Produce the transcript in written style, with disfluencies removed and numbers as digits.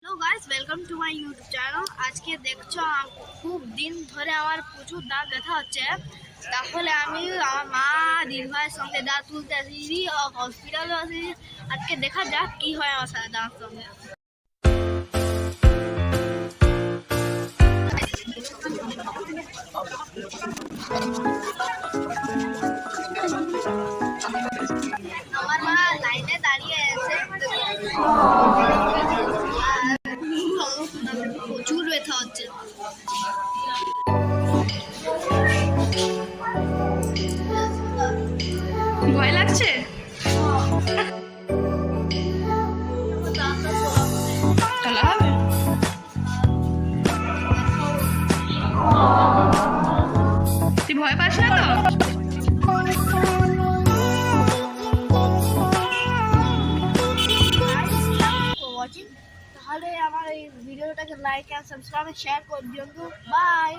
Hello guys, welcome to my YouTube channel. আজকে দেখছো খুব দিন ধরে আমার প্রচুর দাঁত ব্যথা হচ্ছে। তাহলে আমি আমার মা দিদিভাইয়ের সঙ্গে দাঁত তুলতে আসি, হসপিটালে আসি। আজকে দেখা যাক কি হয় আমার সাথে দাঁত সঙ্গে। আমার মা লাইনে দাঁড়িয়ে আছে, প্রচুর ব্যথা হচ্ছে। ভয় লাগছে? তোলা হবে? তুই ভয় পাস না তো? তাহলে আমার এই ভিডিওটাকে লাইক এন্ড সাবস্ক্রাইব শেয়ার করে দিও। বাই।